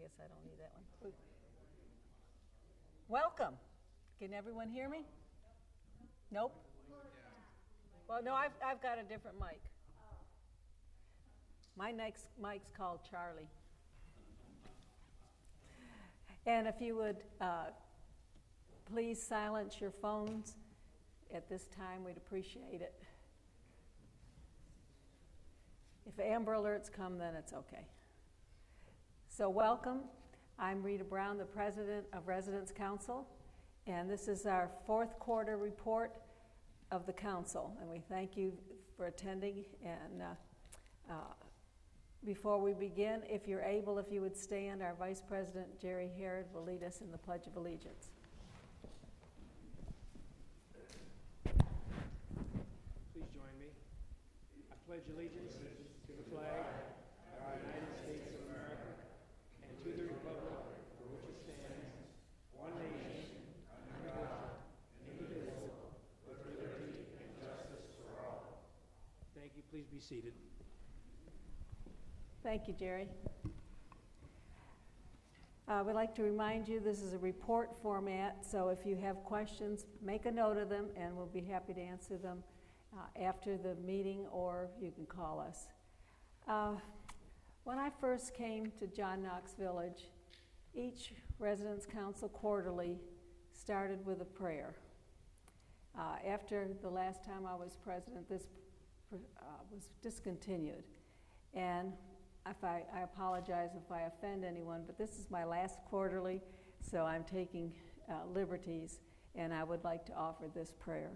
guess I don't need that one. Welcome. Can everyone hear me? Nope. Well, no, I've got a different mic. My next mic's called Charlie. And if you would please silence your phones at this time, we'd appreciate it. If Amber Alerts come, then it's okay. So welcome. I'm Rita Brown, the President of Residents Council, and this is our fourth quarter report of the Council, and we thank you for attending. And before we begin, if you're able, if you would stand, our Vice President, Jerry Herod, will lead us in the Pledge of Allegiance. Please join me. I pledge allegiance to the flag of the United States of America and to the republic for which it stands, one nation, under God, indivisible, with liberty and justice for all. Thank you. Please be seated. Thank you, Jerry. We'd like to remind you this is a report format, so if you have questions, make a note of them, and we'll be happy to answer them after the meeting, or you can call us. When I first came to John Knox Village, each Residents Council quarterly started with a prayer. After the last time I was president, this was discontinued. And I apologize if I offend anyone, but this is my last quarterly, so I'm taking liberties, and I would like to offer this prayer.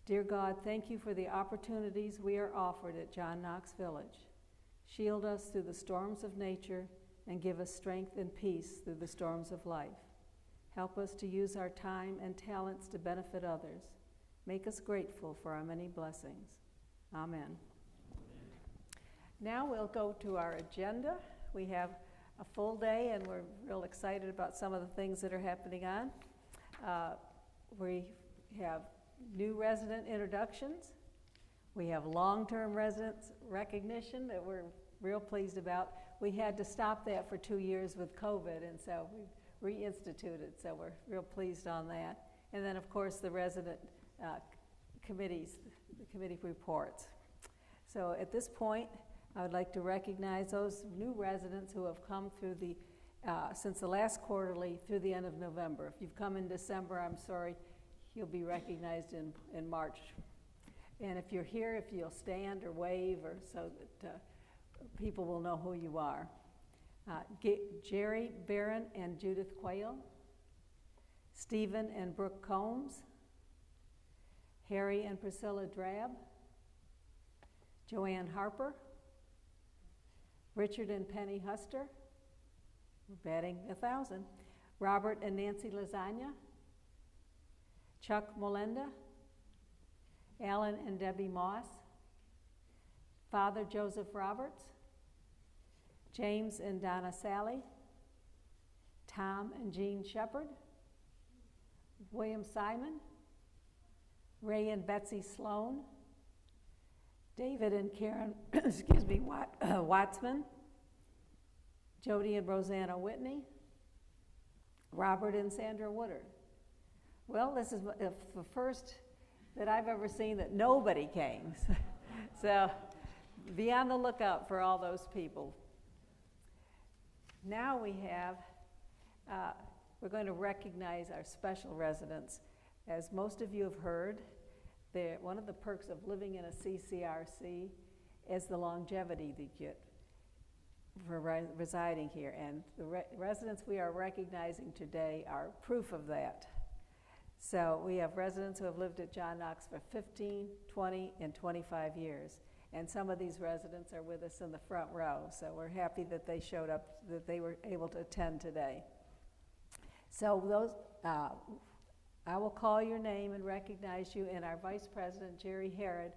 Dear God, thank you for the opportunities we are offered at John Knox Village. Shield us through the storms of nature and give us strength and peace through the storms of life. Help us to use our time and talents to benefit others. Make us grateful for our many blessings. Amen. Now we'll go to our agenda. We have a full day, and we're real excited about some of the things that are happening on. We have new resident introductions. We have long-term residents recognition that we're real pleased about. We had to stop that for 2 years with COVID, and so we reinstituted, so we're real pleased on that. And then, of course, the resident committees, the committee reports. So at this point, I would like to recognize those new residents who have come through the, since the last quarterly through the end of November. If you've come in December, I'm sorry, you'll be recognized in March. And if you're here, if you'll stand or wave, or so that people will know who you are. Jerry Barron and Judith Quayle, Stephen and Brooke Combs, Harry and Priscilla Drab, Joanne Harper, Richard and Penny Huster, we're batting 1,000, Robert and Nancy Lasagna, Chuck Molenda, Alan and Debbie Moss, Father Joseph Roberts, James and Donna Sally, Tom and Jean Shepard, William Simon, Ray and Betsy Sloan, David and Karen, Wattsman, Jody and Rosanna Whitney, Robert and Sandra Woodard. Well, this is the first that I've ever seen that nobody came. So be on the lookout for all those people. Now we have, we're going to recognize our special residents. As most of you have heard, one of the perks of living in a CCRC is the longevity that you get for residing here. And the residents we are recognizing today are proof of that. So we have residents who have lived at John Knox for 15, 20, and 25 years. And some of these residents are with us in the front row. So we're happy that they showed up, that they were able to attend today. So those, I will call your name and recognize you, and our Vice President, Jerry Herod,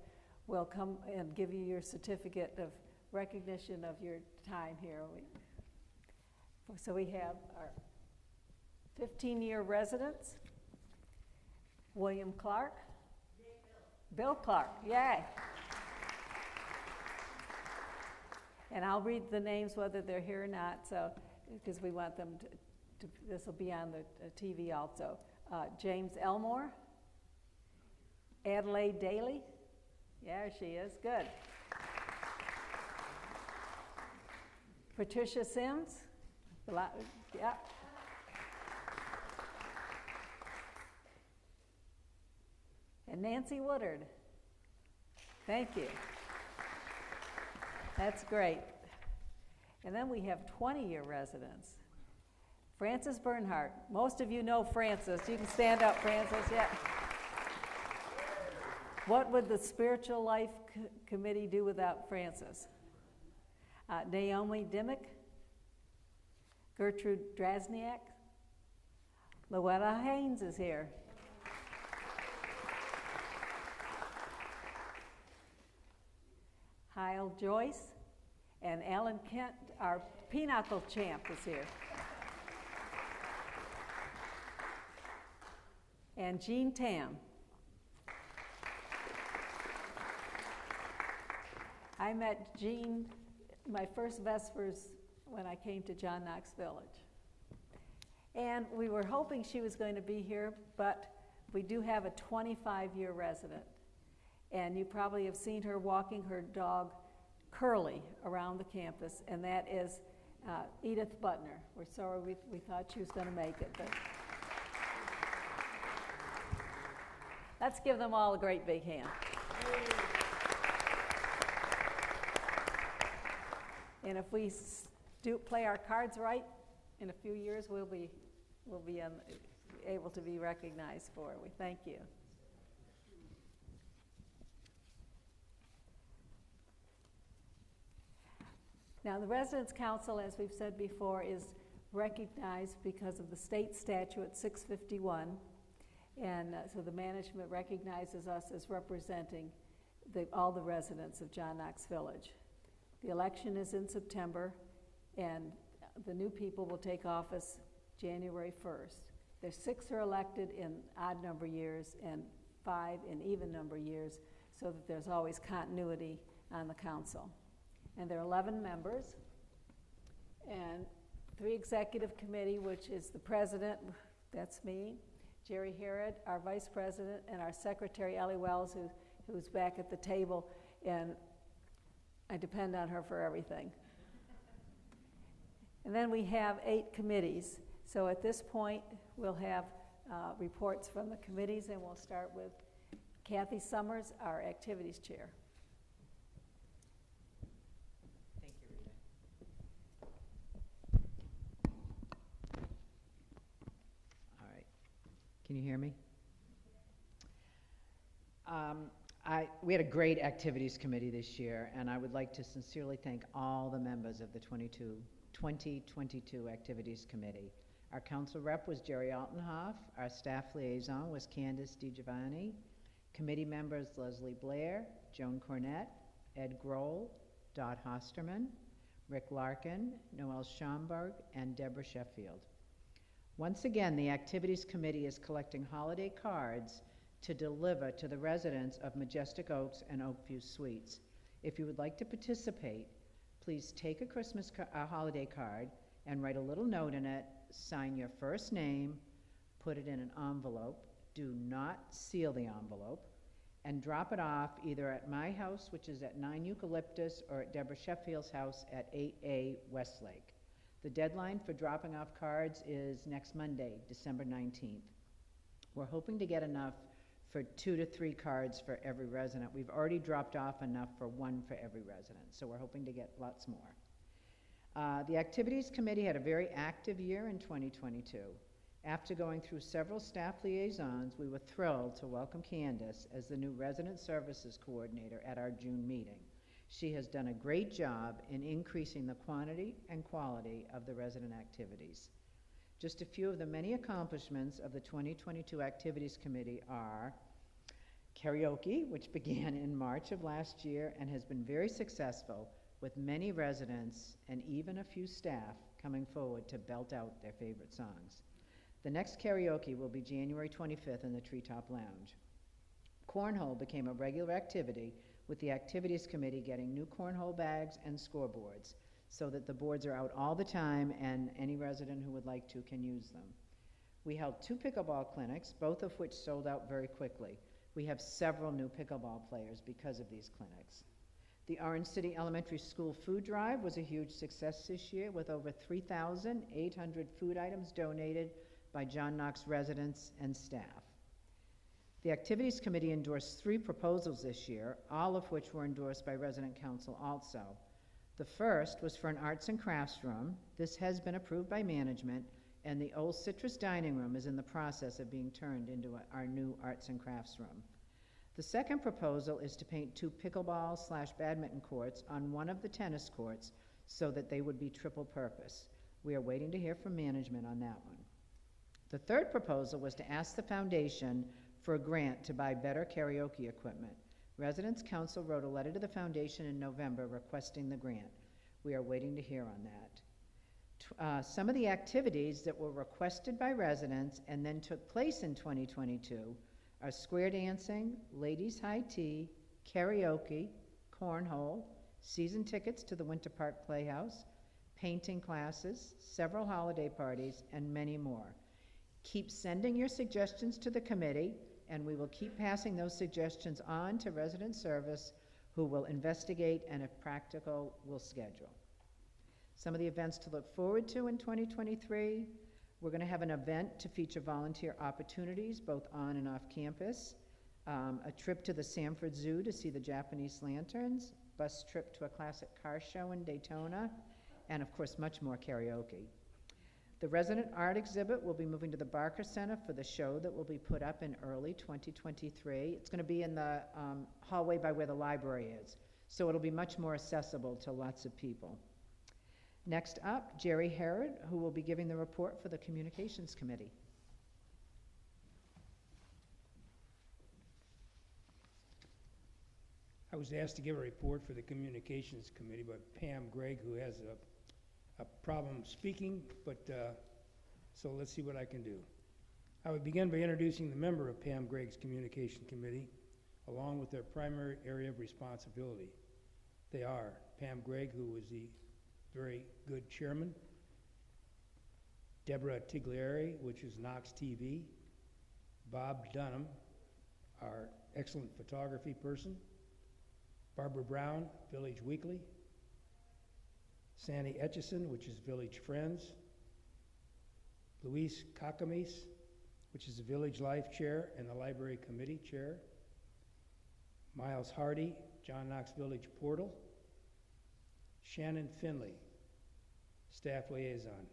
will come and give you your certificate of recognition of your time here. So we have our 15-year residents, William Clark. Bill Clark, yay. And I'll read the names whether they're here or not. So because we want them this will be on the TV also. James Elmore, Adelaide Daly, yeah, she is, good. Patricia Sims, yeah. And Nancy Woodard. Thank you. That's great. And then we have 20-year residents. Frances Bernhardt. Most of you know Frances. You can stand up, Frances. Yeah. What would the Spiritual Life Committee do without Frances? Naomi Dimmick, Gertrude Drasniak, Louetta Haynes is here. Hyle Joyce and Alan Kent, our pinochle champ, is here. And Jean Tam. I met Jean my first Vespers when I came to John Knox Village. And we were hoping she was going to be here, but we do have a 25-year resident. And you probably have seen her walking her dog, Curly, around the campus, and that is Edith Butner. We're sorry we thought she was going to make it, but let's give them all a great big hand. And if we play our cards right, in a few years we'll be able to be recognized for it. We thank you. Now, the Residence Council, as we've said before, is recognized because of the state statute 651, and so the management recognizes us as representing all the residents of John Knox Village. The election is in September, and the new people will take office January 1st. There's 6 are elected in odd number years and 5 in even number years, so that there's always continuity on the council. And there are 11 members, and 3 executive committee, which is the president, that's me, Jerry Herod, our vice president, and our secretary, Ellie Wells, who's back at the table, and I depend on her for everything. And then we have 8 committees. So at this point, we'll have reports from the committees, and we'll start with Kathy Summers, our activities chair. Thank you, Rita. All right. Can you hear me? We had a great activities committee this year, and I would like to sincerely thank all the members of the 2022 activities committee. Our council rep was Jerry Altenhoff. Our staff liaison was Candace DiGiovanni. Committee members Leslie Blair, Joan Cornett, Ed Grohl, Dot Hosterman, Rick Larkin, Noel Schomburg, and Deborah Sheffield. Once again, the activities committee is collecting holiday cards to deliver to the residents of Majestic Oaks and Oakview Suites. If you would like to participate, please take a holiday card and write a little note in it, sign your first name, put it in an envelope, do not seal the envelope, and drop it off either at my house, which is at 9 Eucalyptus, or at Deborah Sheffield's house at 8A Westlake. The deadline for dropping off cards is next Monday, December 19th. We're hoping to get enough for 2 to 3 cards for every resident. We've already dropped off enough for 1 for every resident, so we're hoping to get lots more. The Activities Committee had a very active year in 2022. After going through several staff liaisons, we were thrilled to welcome Candace as the new Resident Services Coordinator at our June meeting. She has done a great job in increasing the quantity and quality of the resident activities. Just a few of the many accomplishments of the 2022 Activities Committee are karaoke, which began in March of last year and has been very successful, with many residents and even a few staff coming forward to belt out their favorite songs. The next karaoke will be January 25th in the Treetop Lounge. Cornhole became a regular activity, with the Activities Committee getting new cornhole bags and scoreboards. so that the boards are out all the time and any resident who would like to can use them. We held 2 pickleball clinics, both of which sold out very quickly. We have several new pickleball players because of these clinics. The Orange City Elementary School food drive was a huge success this year with over 3,800 food items donated by John Knox residents and staff. The Activities Committee endorsed 3 proposals this year, all of which were endorsed by Resident Council also. The first was for an arts and crafts room. This has been approved by management, and the old Citrus Dining Room is in the process of being turned into our new arts and crafts room. The second proposal is to paint 2 pickleball/badminton courts on one of the tennis courts so that they would be triple purpose. We are waiting to hear from management on that one. The third proposal was to ask the foundation for a grant to buy better karaoke equipment. Residents Council wrote a letter to the foundation in November requesting the grant. We are waiting to hear on that. Some of the activities that were requested by residents and then took place in 2022 are square dancing, ladies' high tea, karaoke, cornhole, season tickets to the Winter Park Playhouse, painting classes, several holiday parties, and many more. Keep sending your suggestions to the committee, and we will keep passing those suggestions on to resident service, who will investigate and, if practical, will schedule. Some of the events to look forward to in 2023, we're going to have an event to feature volunteer opportunities both on and off campus, a trip to the Sanford Zoo to see the Japanese lanterns, bus trip to a classic car show in Daytona, and of course much more karaoke. The resident art exhibit will be moving to the Barker Center for the show that will be put up in early 2023. It's going to be in the hallway by where the library is, so it'll be much more accessible to lots of people. Next up, Jerry Herod, who will be giving the report for the Communications Committee. I was asked to give a report for the Communications Committee by Pam Gregg, who has a problem speaking, but so let's see what I can do. I would begin by introducing the member of Pam Gregg's Communication Committee, along with their primary area of responsibility. They are Pam Gregg, who is the very good chairman, Deborah Tiglieri, which is Knox TV, Bob Dunham, our excellent photography person, Barbara Brown, Village Weekly, Sandy Etchison, which is Village Friends, Luis Kakamis, which is the Village Life Chair and the Library Committee Chair, Miles Hardy, John Knox Village Portal, Shannon Finley, Staff Liaison.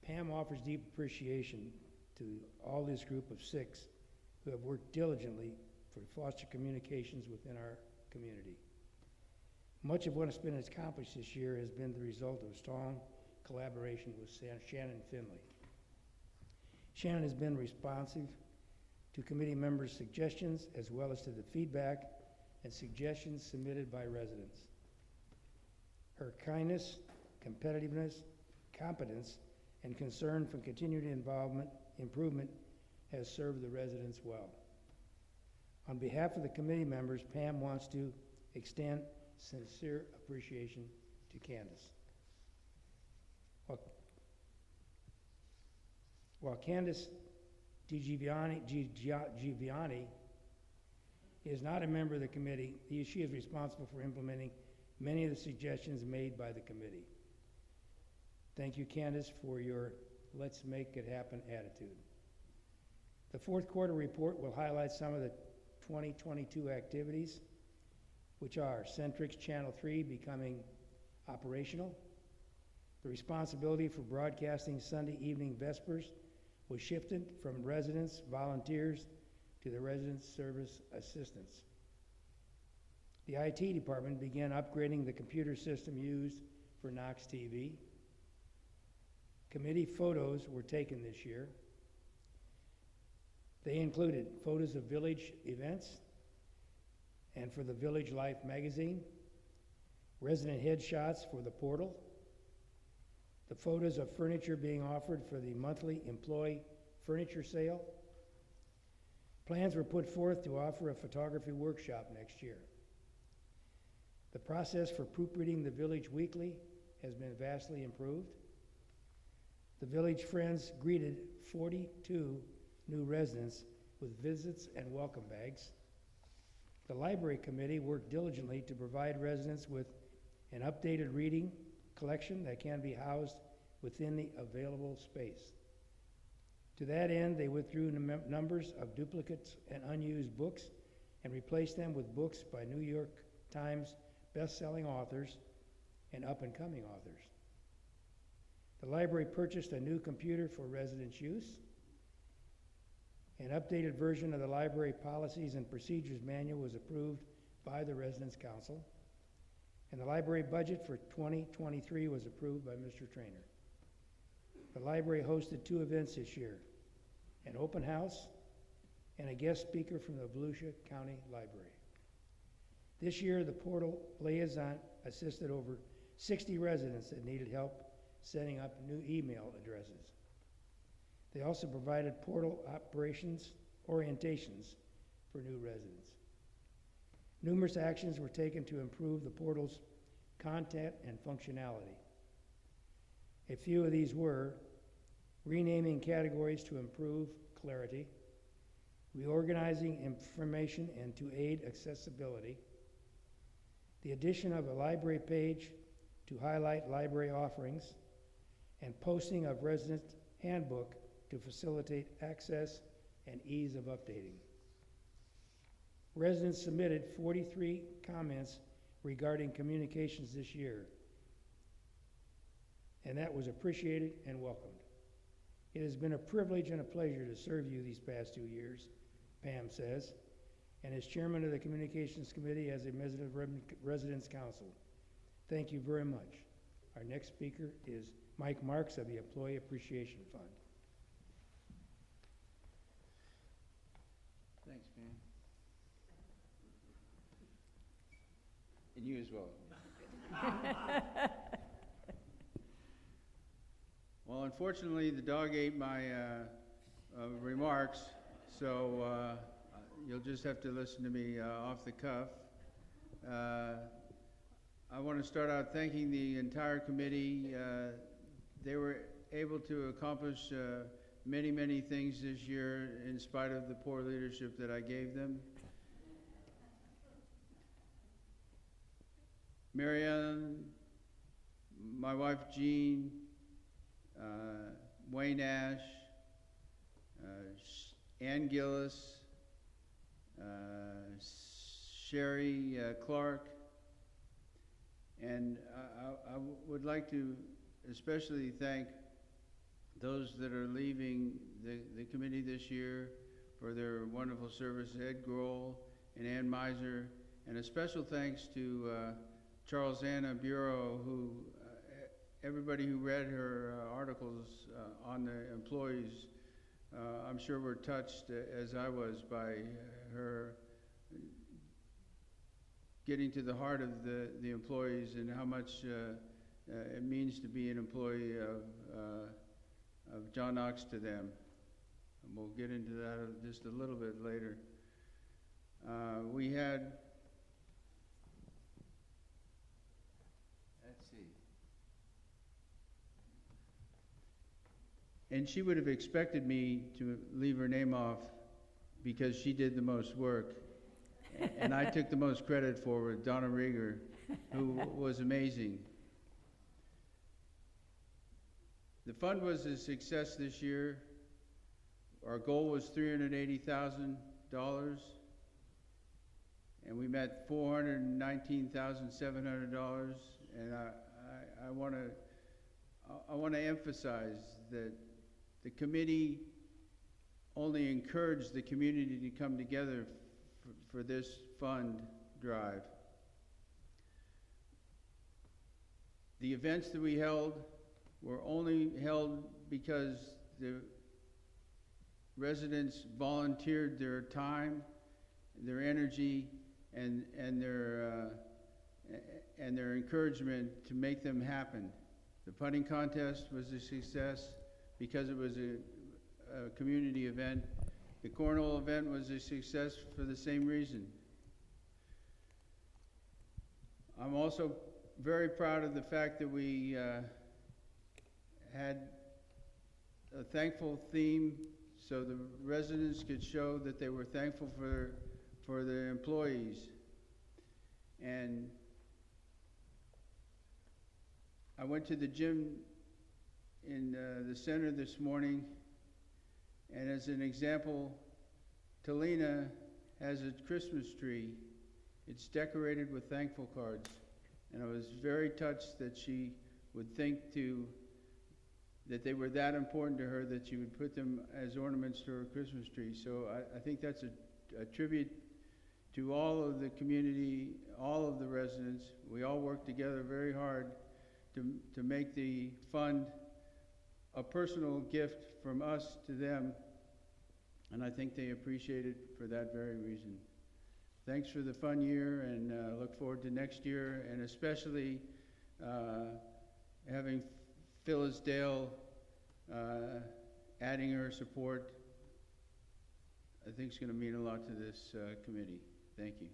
Pam offers deep appreciation to all this group of 6 who have worked diligently for foster communications within our community. Much of what has been accomplished this year has been the result of strong collaboration with Shannon Finley. Shannon has been responsive to committee members' suggestions as well as to the feedback and suggestions submitted by residents. Her kindness, competitiveness, competence, and concern for continued improvement has served the residents well. On behalf of the committee members, Pam wants to extend sincere appreciation to Candace. While Candace Giviani is not a member of the committee, she is responsible for implementing many of the suggestions made by the committee. Thank you, Candace, for your let's make it happen attitude. The fourth quarter report will highlight some of the 2022 activities, which are Centrix Channel 3 becoming operational. The responsibility for broadcasting Sunday evening Vespers was shifted from residents, volunteers, to the resident service assistants. The IT department began upgrading the computer system used for Knox TV. Committee photos were taken this year. They included photos of village events and for the Village Life magazine, resident headshots for the portal, the photos of furniture being offered for the monthly employee furniture sale. Plans were put forth to offer a photography workshop next year. The process for proofreading the Village Weekly has been vastly improved. The Village Friends greeted 42 new residents with visits and welcome bags. The Library Committee worked diligently to provide residents with an updated reading collection that can be housed within the available space. To that end, they withdrew numbers of duplicates and unused books and replaced them with books by New York Times best-selling authors and up-and-coming authors. The library purchased a new computer for residents' use. An updated version of the library policies and procedures manual was approved by the Residents' Council, and the library budget for 2023 was approved by Mr. Trainer. The library hosted 2 events this year, an open house and a guest speaker from the Volusia County Library. This year, the portal liaison assisted over 60 residents that needed help setting up new email addresses. They also provided portal operations orientations for new residents. Numerous actions were taken to improve the portal's content and functionality. A few of these were renaming categories to improve clarity, reorganizing information and to aid accessibility, the addition of a library page to highlight library offerings, and posting of resident handbook to facilitate access and ease of updating. Residents submitted 43 comments regarding communications this year, and that was appreciated and welcomed. It has been a privilege and a pleasure to serve you these past 2 years, Pam says, and as chairman of the Communications Committee as a member of Residents Council. Thank you very much. Our next speaker is Mike Marks of the Employee Appreciation Fund. Thanks, man. And you as well. Well, unfortunately, the dog ate my remarks, so you'll just have to listen to me off the cuff. I want to start out thanking the entire committee. They were able to accomplish many, many things this year in spite of the poor leadership that I gave them. Marianne, my wife Jean, Wayne Ash, Ann Gillis, Sherry Clark, and I would like to especially thank those that are leaving the committee this year for their wonderful service, Ed Grohl and Ann Miser, and a special thanks to Charles Anna Bureau, who everybody who read her articles on the employees, I'm sure were touched as I was by her getting to the heart of the employees and how much it means to be an employee of John Knox to them. And we'll get into that just a little bit later. We had, let's see, and she would have expected me to leave her name off because she did the most work. And I took the most credit for it, Donna Rieger, who was amazing. The fund was a success this year. Our goal was $380,000, and we met $419,700. And I want to emphasize that the committee only encouraged the community to come together for this fund drive. The events that we held were only held because the residents volunteered their time, their energy, and their encouragement to make them happen. The putting contest was a success because it was a community event. The cornhole event was a success for the same reason. I'm also very proud of the fact that we had a thankful theme so the residents could show that they were thankful for their employees. And I went to the gym in the center this morning, and as an example, Talina has a Christmas tree. It's decorated with thankful cards, and I was very touched that she would think that they were that important to her that she would put them as ornaments to her Christmas tree. So I think that's a tribute to all of the community, all of the residents. We all work together very hard to make the fund a personal gift from us to them, and I think they appreciate it for that very reason. Thanks for the fun year, and look forward to next year, and especially having Phyllis Dale adding her support. I think it's going to mean a lot to this committee. Thank you.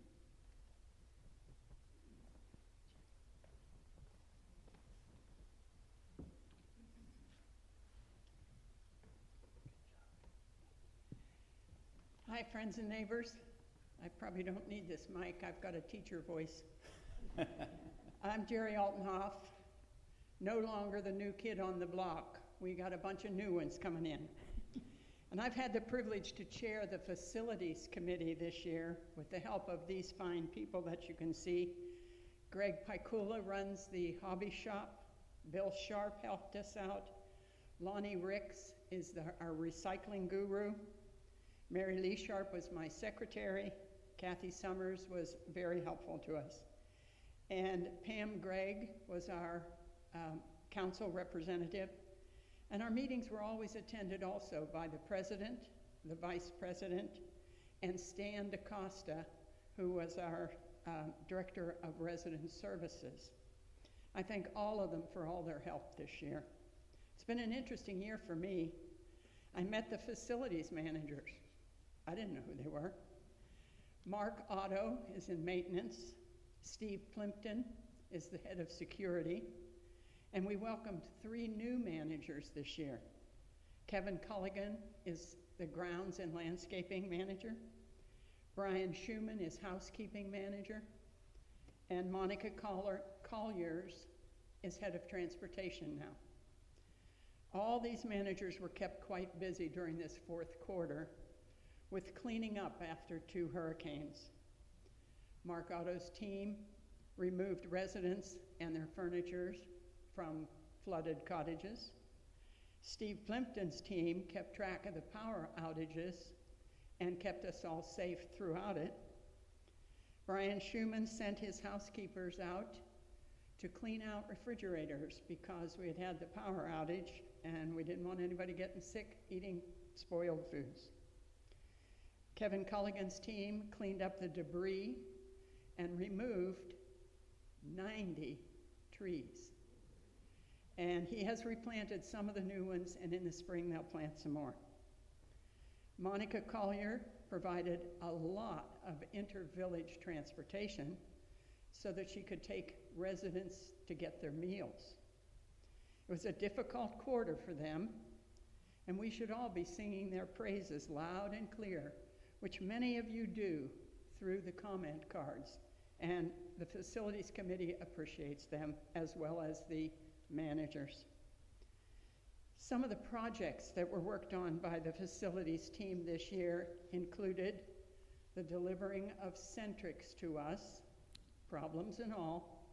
Hi, friends and neighbors. I probably don't need this mic. I've got a teacher voice. I'm Jerry Altenhoff, no longer the new kid on the block. We got a bunch of new ones coming in. And I've had the privilege to chair the Facilities Committee this year with the help of these fine people that you can see. Greg Pikula runs the hobby shop. Bill Sharp helped us out. Lonnie Ricks is our recycling guru. Mary Lee Sharp was my secretary. Kathy Summers was very helpful to us. And Pam Gregg was our council representative. And our meetings were always attended also by the president, the vice president, and Stan DaCosta, who was our director of resident services. I thank all of them for all their help this year. It's been an interesting year for me. I met the facilities managers. I didn't know who they were. Mark Otto is in maintenance. Steve Plimpton is the head of security. And we welcomed 3 new managers this year. Kevin Culligan is the grounds and landscaping manager. Brian Schumann is housekeeping manager. And Monica Colliers is head of transportation now. All these managers were kept quite busy during this 4th quarter with cleaning up after 2 hurricanes. Mark Otto's team removed residents and their furniture from flooded cottages. Steve Plimpton's team kept track of the power outages and kept us all safe throughout it. Brian Schumann sent his housekeepers out to clean out refrigerators because we had had the power outage and we didn't want anybody getting sick eating spoiled foods. Kevin Culligan's team cleaned up the debris and removed 90 trees. And he has replanted some of the new ones, and in the spring they'll plant some more. Monica Collier provided a lot of inter-village transportation so that she could take residents to get their meals. It was a difficult quarter for them, and we should all be singing their praises loud and clear, which many of you do through the comment cards. And the Facilities Committee appreciates them, as well as the managers. Some of the projects that were worked on by the facilities team this year included the delivering of Centrix to us, problems and all,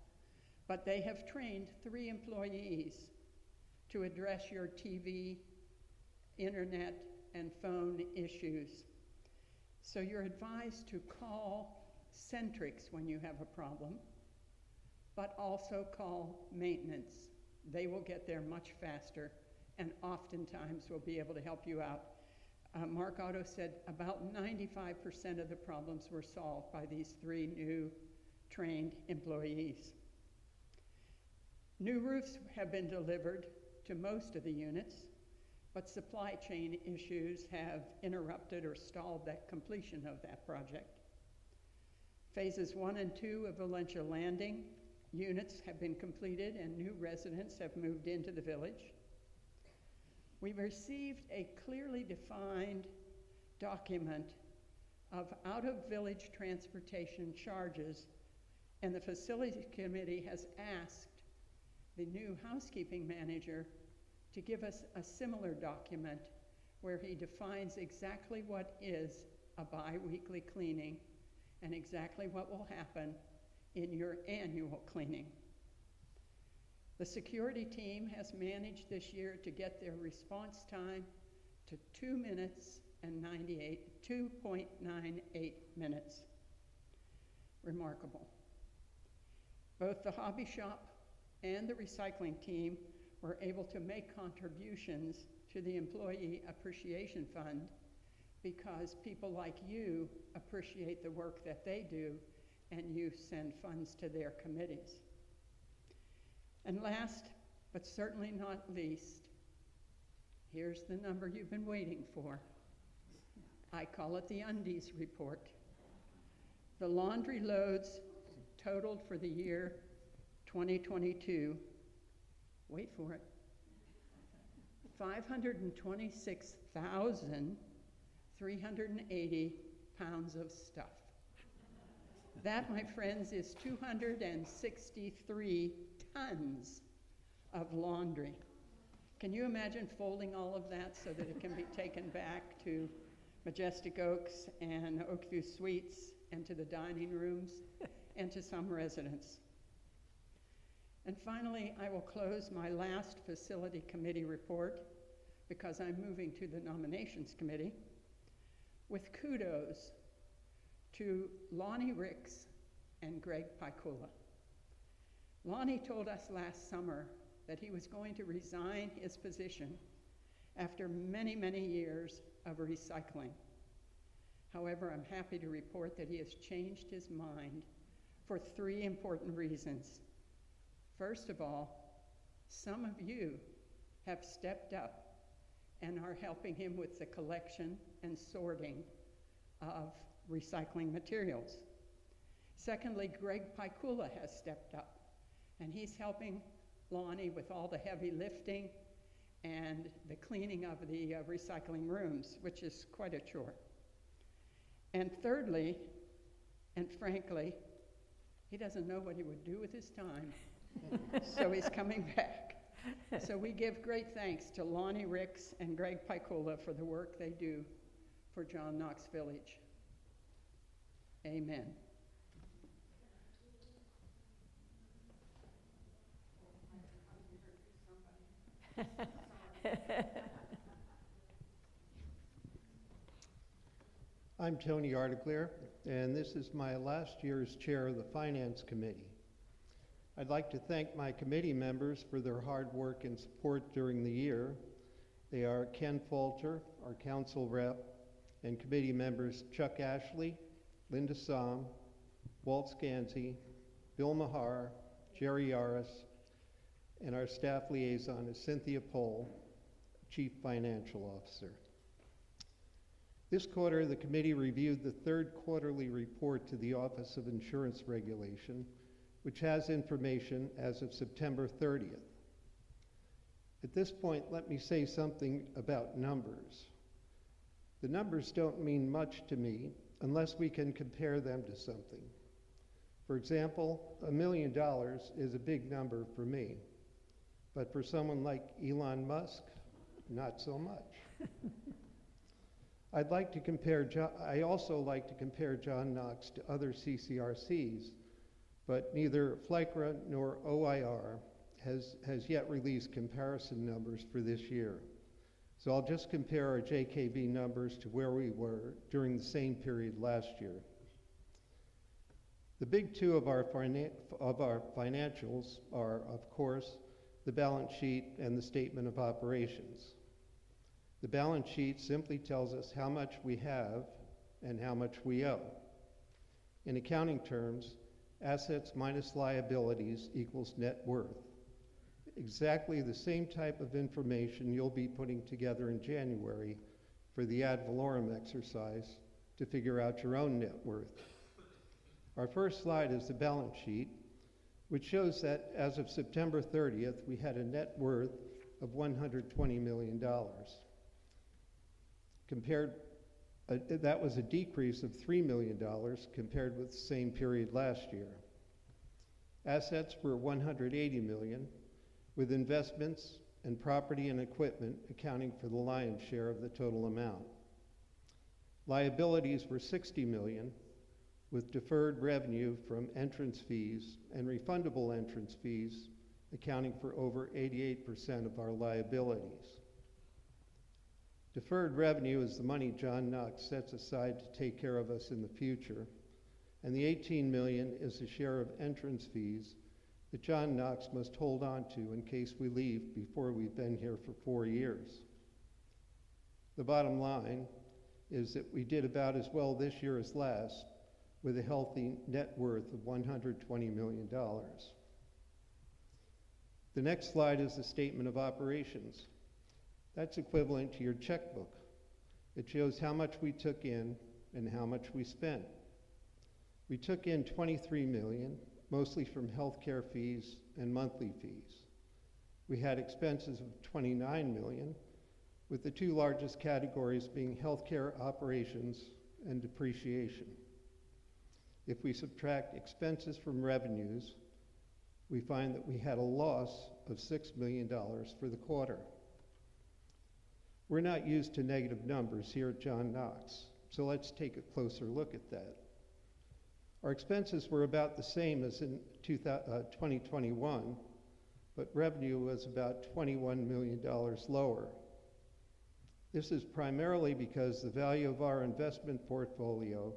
but they have trained 3 employees to address your TV, internet, and phone issues. So you're advised to call Centrix when you have a problem, but also call maintenance. They will get there much faster and oftentimes will be able to help you out. Mark Otto said about 95% of the problems were solved by these 3 new trained employees. New roofs have been delivered to most of the units, but supply chain issues have interrupted or stalled that completion of that project. Phases 1 and 2 of Valencia Landing units have been completed and new residents have moved into the village. We've received a clearly defined document of out-of-village transportation charges, and the Facilities Committee has asked the new housekeeping manager to give us a similar document where he defines exactly what is a bi-weekly cleaning and exactly what will happen in your annual cleaning. The security team has managed this year to get their response time to 2.98 minutes. Remarkable. Both the hobby shop and the recycling team were able to make contributions to the Employee Appreciation Fund because people like you appreciate the work that they do and you send funds to their committees. And last, but certainly not least, here's the number you've been waiting for. I call it the undies report. The laundry loads totaled for the year 2022, wait for it, 526,380 pounds of stuff. That, my friends, is 263 tons of laundry. Can you imagine folding all of that so that it can be taken back to Majestic Oaks and Oakview Suites and to the dining rooms and to some residents? And finally, I will close my last facility committee report, because I'm moving to the nominations committee, with kudos to Lonnie Ricks and Greg Pikula. Lonnie told us last summer that he was going to resign his position after many, many years of recycling. However, I'm happy to report that he has changed his mind for 3 important reasons. First of all, some of you have stepped up and are helping him with the collection and sorting of recycling materials. Secondly, Greg Pikula has stepped up, and he's helping Lonnie with all the heavy lifting and the cleaning of the recycling rooms, which is quite a chore. And thirdly, and frankly, he doesn't know what he would do with his time, so he's coming back. So we give great thanks to Lonnie Ricks and Greg Pikula for the work they do for John Knox Village. Amen. I'm Tony Articlear, and this is my last year as chair of the Finance Committee. I'd like to thank my committee members for their hard work and support during the year. They are Ken Falter, our council rep, and committee members Chuck Ashley, Linda Somm, Walt Scanzi, Bill Mahar, Jerry Yaris, and our staff liaison is Cynthia Pohl, Chief Financial Officer. This quarter, the committee reviewed the 3rd quarterly report to the Office of Insurance Regulation, which has information as of September 30th. At this point, let me say something about numbers. The numbers don't mean much to me unless we can compare them to something. For example, $1 million is a big number for me, but for someone like Elon Musk, not so much. I also like to compare John Knox to other CCRCs, but neither FLICRA nor OIR has yet released comparison numbers for this year. So I'll just compare our JKV numbers to where we were during the same period last year. The big two of our financials are, of course, the balance sheet and the statement of operations. The balance sheet simply tells us how much we have and how much we owe. In accounting terms, assets minus liabilities equals net worth. Exactly the same type of information you'll be putting together in January for the ad valorem exercise to figure out your own net worth. Our first slide is the balance sheet, which shows that as of September 30th, we had a net worth of $120 million. That was a decrease of $3 million compared with the same period last year. Assets were $180 million, with investments and property and equipment accounting for the lion's share of the total amount. Liabilities were $60 million, with deferred revenue from entrance fees and refundable entrance fees accounting for over 88% of our liabilities. Deferred revenue is the money John Knox sets aside to take care of us in the future, and the $18 million is the share of entrance fees that John Knox must hold on to in case we leave before we've been here for 4 years. The bottom line is that we did about as well this year as last, with a healthy net worth of $120 million. The next slide is the statement of operations. That's equivalent to your checkbook. It shows how much we took in and how much we spent. We took in $23 million, mostly from healthcare fees and monthly fees. We had expenses of $29 million, with the two largest categories being healthcare operations and depreciation. If we subtract expenses from revenues, we find that we had a loss of $6 million for the quarter. We're not used to negative numbers here at John Knox, so let's take a closer look at that. Our expenses were about the same as in 2021, but revenue was about $21 million lower. This is primarily because the value of our investment portfolio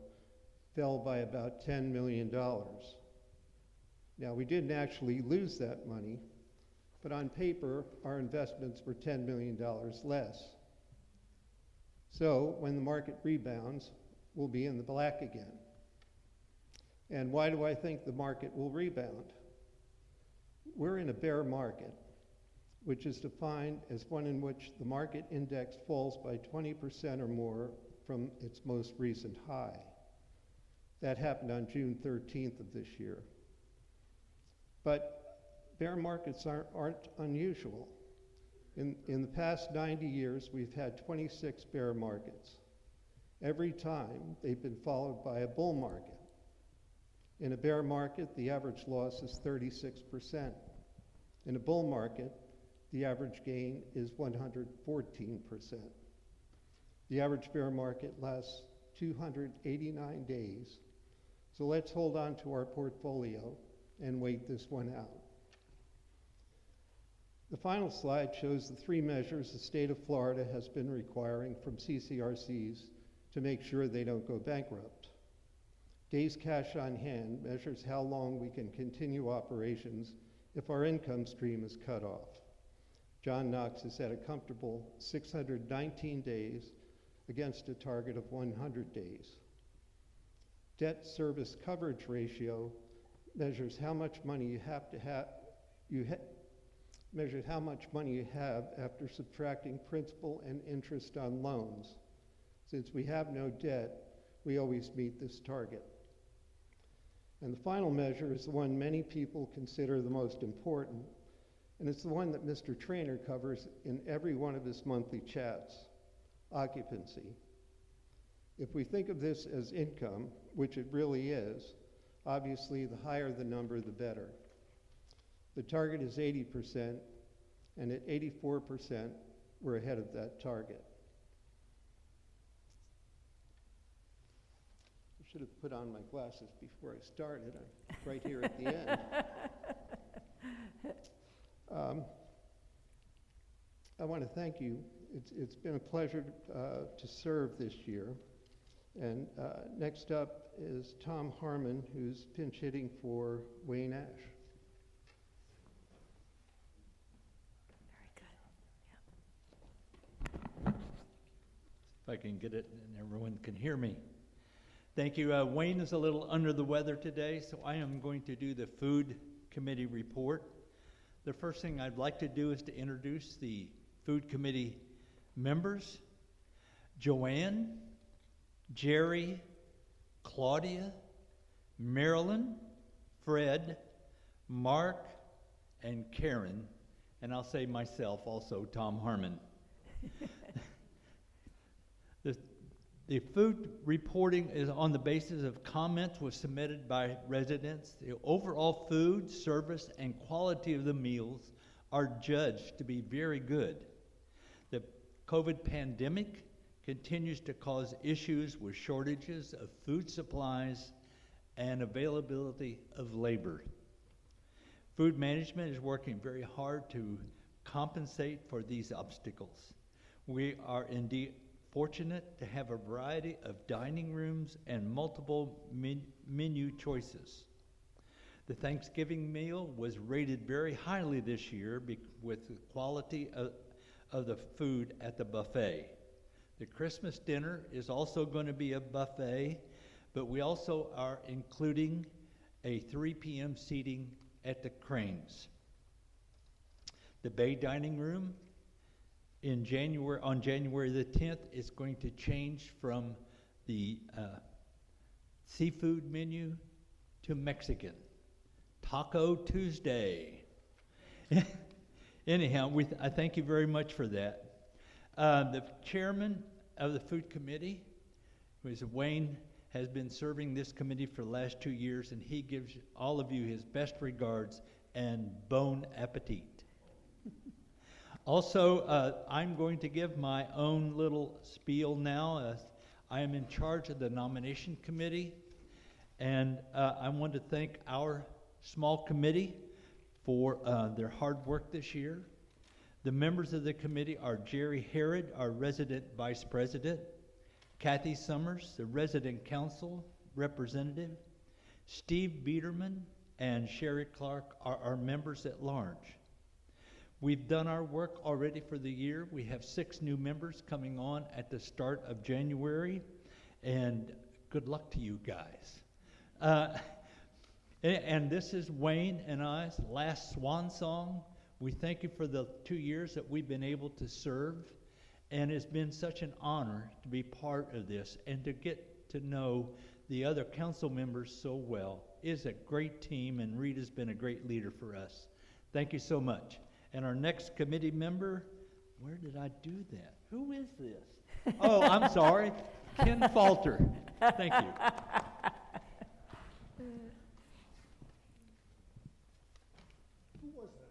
fell by about $10 million. Now, we didn't actually lose that money, but on paper, our investments were $10 million less. So, when the market rebounds, we'll be in the black again. And why do I think the market will rebound? We're in a bear market, which is defined as one in which the market index falls by 20% or more from its most recent high. That happened on June 13th of this year. But bear markets aren't unusual. In the past 90 years, we've had 26 bear markets. Every time, they've been followed by a bull market. In a bear market, the average loss is 36%. In a bull market, the average gain is 114%. The average bear market lasts 289 days. So let's hold on to our portfolio and wait this one out. The final slide shows the 3 measures the state of Florida has been requiring from CCRCs to make sure they don't go bankrupt. Days cash on hand measures how long we can continue operations if our income stream is cut off. John Knox is at a comfortable 619 days against a target of 100 days. Debt service coverage ratio measures how much money you have after subtracting principal and interest on loans. Since we have no debt, we always meet this target. And the final measure is the one many people consider the most important, and it's the one that Mr. Trainer covers in every one of his monthly chats: occupancy. If we think of this as income, which it really is, obviously the higher the number, the better. The target is 80%, and at 84%, we're ahead of that target. I should have put on my glasses before I started. I'm right here at the end. I want to thank you. It's been a pleasure to serve this year. And next up is Tom Harmon, who's pinch hitting for Wayne Ash. Very good. If I can get it and everyone can hear me. Thank you. Wayne is a little under the weather today, so I am going to do the Food Committee report. The first thing I'd like to do is to introduce the Food Committee members: Joanne, Jerry, Claudia, Marilyn, Fred, Mark, and Karen, and I'll say myself also, Tom Harmon. The food reporting is on the basis of comments was submitted by residents. The overall food, service, and quality of the meals are judged to be very good. The COVID pandemic continues to cause issues with shortages of food supplies and availability of labor. Food management is working very hard to compensate for these obstacles. We are indeed fortunate to have a variety of dining rooms and multiple menu choices. The Thanksgiving meal was rated very highly this year with the quality of the food at the buffet. The Christmas dinner is also going to be a buffet, but we also are including a 3 p.m. seating at the Cranes. The Bay Dining Room on January the 10th is going to change from the seafood menu to Mexican. Taco Tuesday. Anyhow, I thank you very much for that. The chairman of the food committee, who is Wayne, has been serving this committee for the last 2 years, and he gives all of you his best regards and bon appetit. Also, I'm going to give my own little spiel now. I am in charge of the nomination committee, and I want to thank our small committee for their hard work this year. The members of the committee are Jerry Herod, our resident vice president, Kathy Summers, the resident council representative, Steve Biederman, and Sherry Clark are our members at large. We've done our work already for the year. We have 6 new members coming on at the start of January, and good luck to you guys. And this is Wayne and I's last swan song. We thank you for the 2 years that we've been able to serve, and it's been such an honor to be part of this and to get to know the other council members so well. It's a great team, and Rita's been a great leader for us. Thank you so much. And our next committee member, where did I do that? Who is this? Oh, I'm sorry, Ken Falter. Thank you. Who was that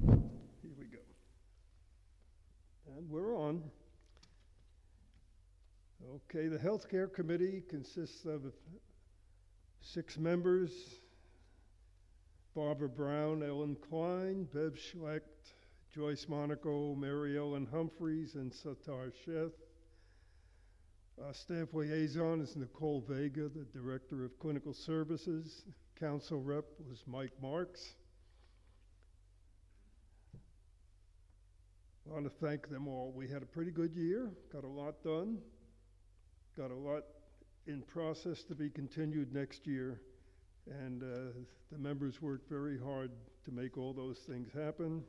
man? Here we go. And we're on. Okay, the Healthcare Committee consists of 6 members: Barbara Brown, Ellen Klein, Bev Schlecht, Joyce Monaco, Mary Ellen Humphreys, and Satar Sheth. Staff liaison is Nicole Vega, the Director of Clinical Services. Council rep was Mike Marks. I want to thank them all. We had a pretty good year, got a lot done, got a lot in process to be continued next year, and the members worked very hard to make all those things happen.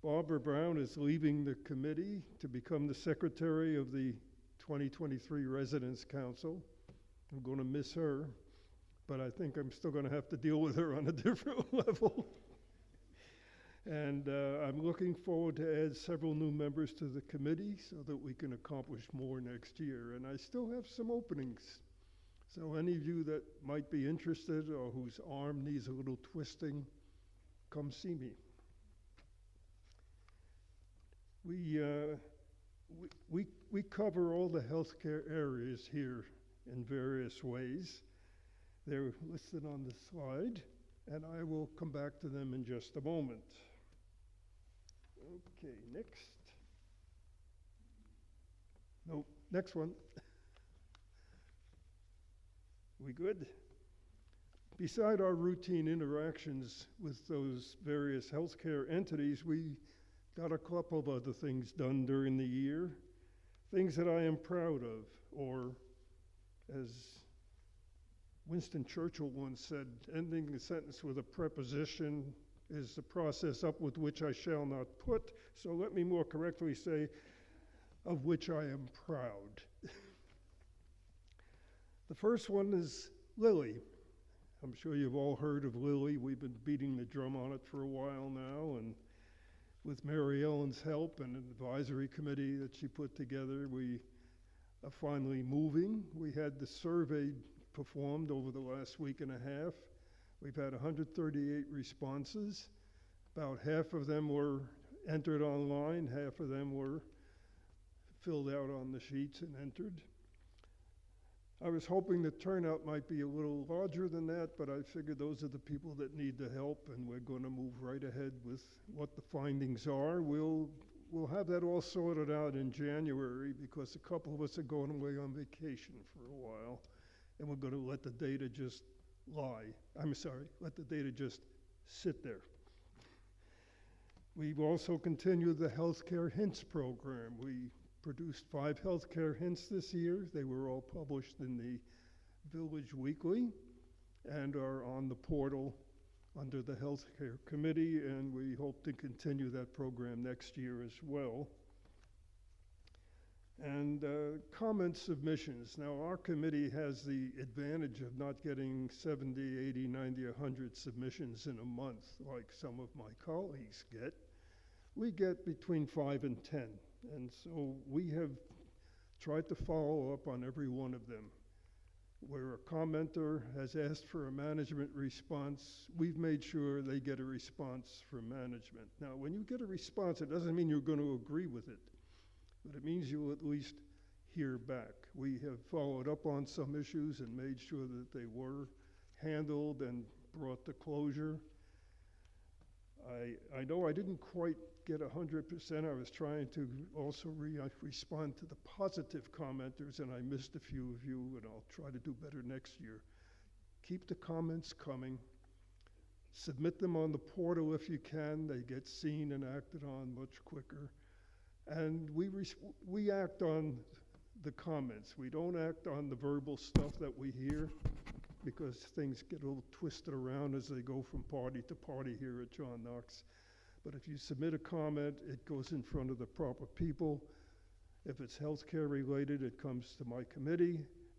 Barbara Brown is leaving the committee to become the secretary of the 2023 Residents Council. I'm going to miss her, but I think I'm still going to have to deal with her on a different level. And I'm looking forward to add several new members to the committee so that we can accomplish more next year. And I still have some openings. So any of you that might be interested or whose arm needs a little twisting, come see me. We cover all the healthcare areas here in various ways. They're listed on the slide, and I will come back to them in just a moment. Okay, next. Nope, next one. We good? Beside our routine interactions with those various healthcare entities, we got a couple of other things done during the year, things that I am proud of, or as Winston Churchill once said, ending a sentence with a preposition is the process up with which I shall not put. So let me more correctly say, of which I am proud. The first one is Lily. I'm sure you've all heard of Lily. We've been beating the drum on it for a while now, and with Mary Ellen's help and an advisory committee that she put together, we are finally moving. We had the survey performed over the last week and a half. We've had 138 responses. About half of them were entered online, half of them were filled out on the sheets and entered. I was hoping the turnout might be a little larger than that, but I figured those are the people that need the help, and we're going to move right ahead with what the findings are. We'll have that all sorted out in January, because a couple of us are going away on vacation for a while, and we're going to let the data just let the data just sit there. We've also continued the Healthcare Hints program. We produced 5 healthcare hints this year. They were all published in the Village Weekly and are on the portal under the Healthcare Committee, and we hope to continue that program next year as well. And comment submissions. Now, our committee has the advantage of not getting 70, 80, 90, 100 submissions in a month like some of my colleagues get. We get between 5 and 10. And so we have tried to follow up on every one of them. Where a commenter has asked for a management response, we've made sure they get a response from management. Now, when you get a response, it doesn't mean you're going to agree with it, but it means you'll at least hear back. We have followed up on some issues and made sure that they were handled and brought to closure. I know I didn't quite get 100%. I was trying to also respond to the positive commenters, and I missed a few of you, and I'll try to do better next year. Keep the comments coming. Submit them on the portal if you can. They get seen and acted on much quicker. And we act on the comments. We don't act on the verbal stuff that we hear, because things get a little twisted around as they go from party to party here at John Knox. But if you submit a comment, it goes in front of the proper people. If it's healthcare related, it comes to my committee,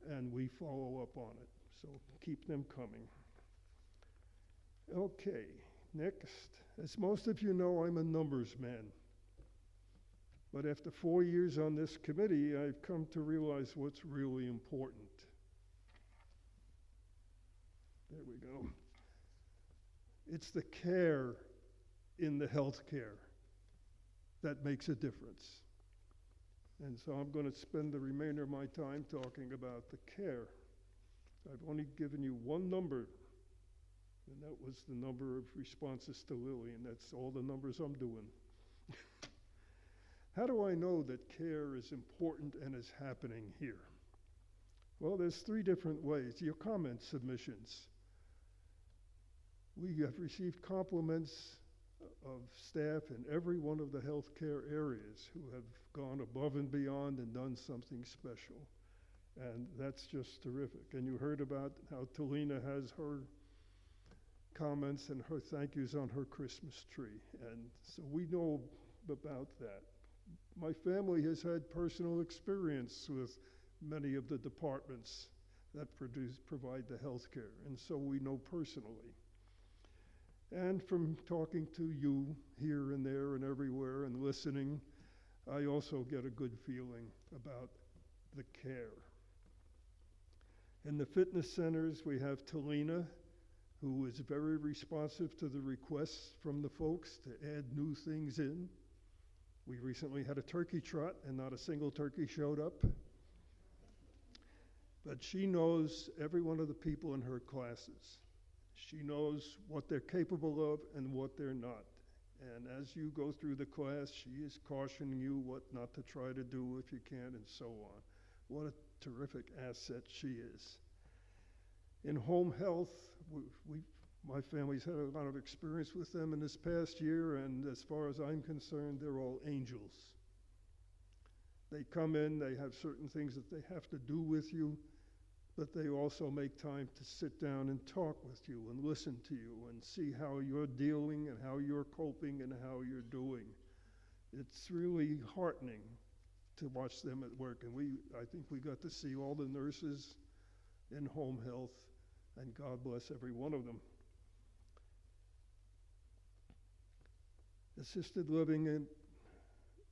and we follow up on it. So keep them coming. Okay, next. As most of you know, I'm a numbers man. But after 4 years on this committee, I've come to realize what's really important. There we go. It's the care in the healthcare that makes a difference. And so I'm going to spend the remainder of my time talking about the care. I've only given you one number, and that was the number of responses to Lily, and that's all the numbers I'm doing. How do I know that care is important and is happening here? Well, there's 3 different ways. Your comment submissions. We have received compliments of staff in every one of the healthcare areas who have gone above and beyond and done something special. And that's just terrific. And you heard about how Talina has her comments and her thank yous on her Christmas tree. And so we know about that. My family has had personal experience with many of the departments that provide the health care, and so we know personally. And from talking to you here and there and everywhere and listening, I also get a good feeling about the care. In the fitness centers, we have Talina, who is very responsive to the requests from the folks to add new things in. We recently had a turkey trot, and not a single turkey showed up. But she knows every one of the people in her classes. She knows what they're capable of and what they're not. And as you go through the class, she is cautioning you what not to try to do if you can, and so on. What a terrific asset she is. In home health, my family's had a lot of experience with them in this past year, and as far as I'm concerned, they're all angels. They come in, they have certain things that they have to do with you, but they also make time to sit down and talk with you and listen to you and see how you're dealing and how you're coping and how you're doing. It's really heartening to watch them at work. And I think we got to see all the nurses in home health, and God bless every one of them. Assisted living in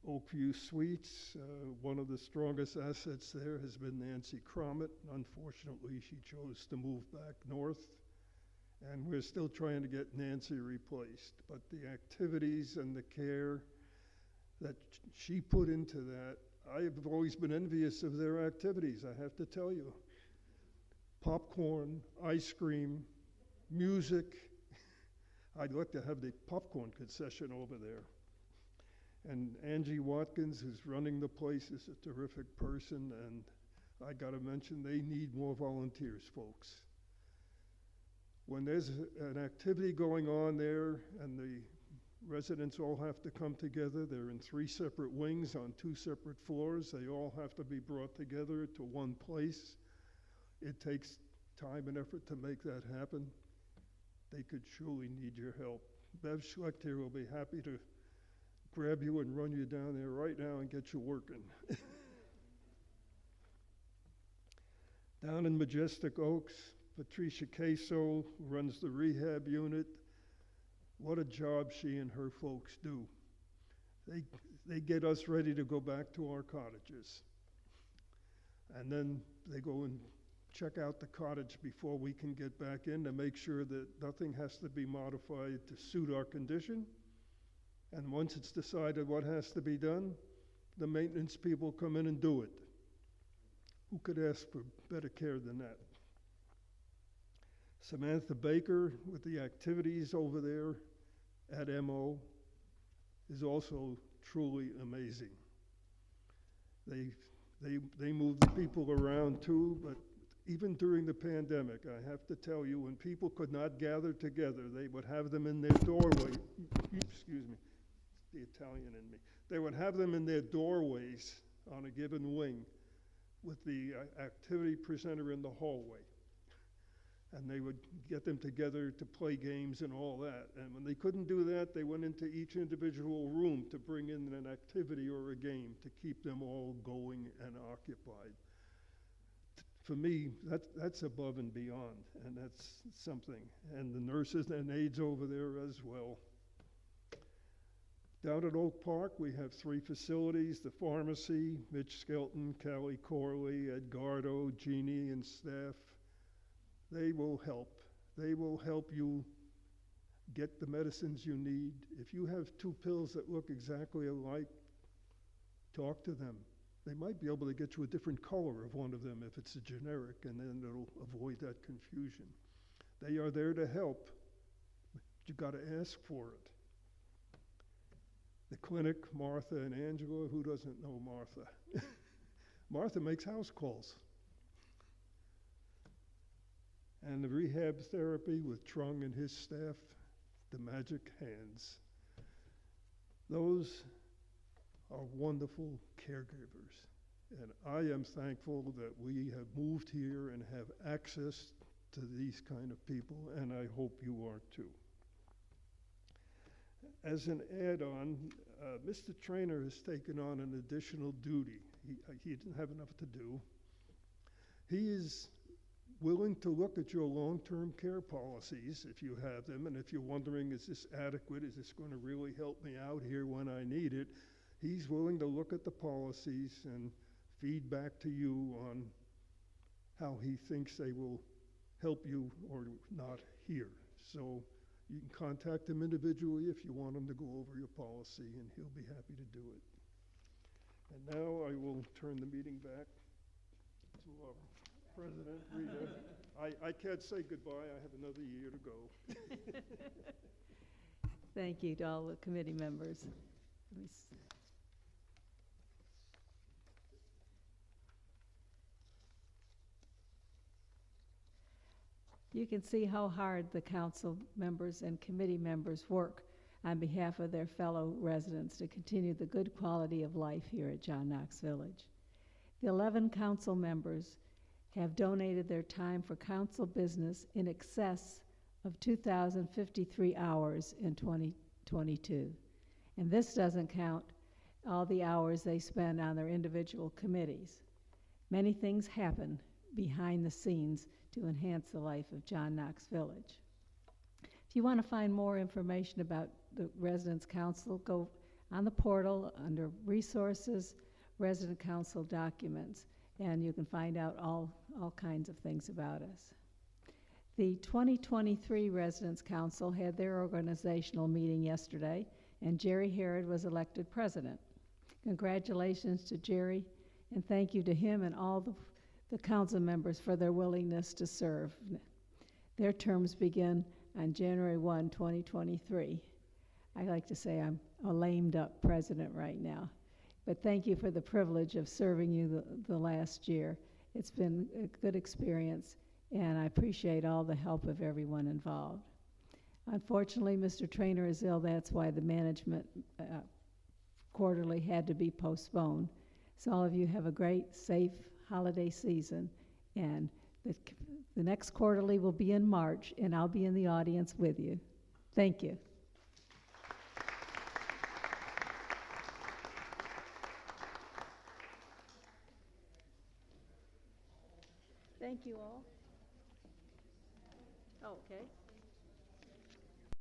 Oakview Suites, one of the strongest assets there has been Nancy Cromit. Unfortunately, she chose to move back north, and we're still trying to get Nancy replaced. But the activities and the care that she put into that, I have always been envious of their activities, I have to tell you. Popcorn, ice cream, music. I'd like to have the popcorn concession over there. And Angie Watkins, who's running the place, is a terrific person, and I gotta mention, they need more volunteers, folks. When there's an activity going on there and the residents all have to come together, they're in 3 separate wings on 2 separate floors, they all have to be brought together to one place. It takes time and effort to make that happen. They could surely need your help. Bev Schlecht here will be happy to grab you and run you down there right now and get you working. Down in Majestic Oaks, Patricia Queso runs the rehab unit. What a job she and her folks do. They get us ready to go back to our cottages. And then they go and check out the cottage before we can get back in to make sure that nothing has to be modified to suit our condition. And once it's decided what has to be done, the maintenance people come in and do it. Who could ask for better care than that? Samantha Baker with the activities over there at MO is also truly amazing. They move the people around too, but even during the pandemic, I have to tell you, when people could not gather together, they would have them in their doorway. Excuse me, the Italian in me. They would have them in their doorways on a given wing with the activity presenter in the hallway. And they would get them together to play games and all that. And when they couldn't do that, they went into each individual room to bring in an activity or a game to keep them all going and occupied. For me, that's above and beyond, and that's something. And the nurses and aides over there as well. Down at Oak Park, we have 3 facilities, the pharmacy, Mitch Skelton, Callie Corley, Edgardo, Jeannie, and staff. They will help. They will help you get the medicines you need. If you have 2 pills that look exactly alike, talk to them. They might be able to get you a different color of one of them if it's a generic, and then it'll avoid that confusion. They are there to help, but you gotta ask for it. The clinic, Martha and Angela, who doesn't know Martha? Martha makes house calls. And the rehab therapy with Trung and his staff, the magic hands. Those are wonderful caregivers. And I am thankful that we have moved here and have access to these kind of people, and I hope you are too. As an add-on, Mr. Trainer has taken on an additional duty. He didn't have enough to do. He is willing to look at your long-term care policies, if you have them, and if you're wondering, is this adequate? Is this going to really help me out here when I need it? He's willing to look at the policies and feed back to you on how he thinks they will help you or not here. So you can contact him individually if you want him to go over your policy, and he'll be happy to do it. And now I will turn the meeting back to our President, Rita. I can't say goodbye. I have another year to go. Thank you to all the committee members. Let me see. You can see how hard the council members and committee members work on behalf of their fellow residents to continue the good quality of life here at John Knox Village. The 11 council members have donated their time for council business in excess of 2,053 hours in 2022. And this doesn't count all the hours they spend on their individual committees. Many things happen behind the scenes to enhance the life of John Knox Village. If you want to find more information about the Residents Council, go on the portal under Resources, Resident Council Documents, and you can find out all kinds of things about us. The 2023 Residents Council had their organizational meeting yesterday, and Jerry Herod was elected president. Congratulations to Jerry, and thank you to him and all the council members for their willingness to serve. Their terms begin on January 1, 2023. I like to say I'm a lamed up president right now, but thank you for the privilege of serving you the last year. It's been a good experience, and I appreciate all the help of everyone involved. Unfortunately, Mr. Trainer is ill. That's why the management quarterly had to be postponed. So all of you have a great, safe holiday season, and the next quarterly will be in March, and I'll be in the audience with you. Thank you. Thank you all. Oh, okay.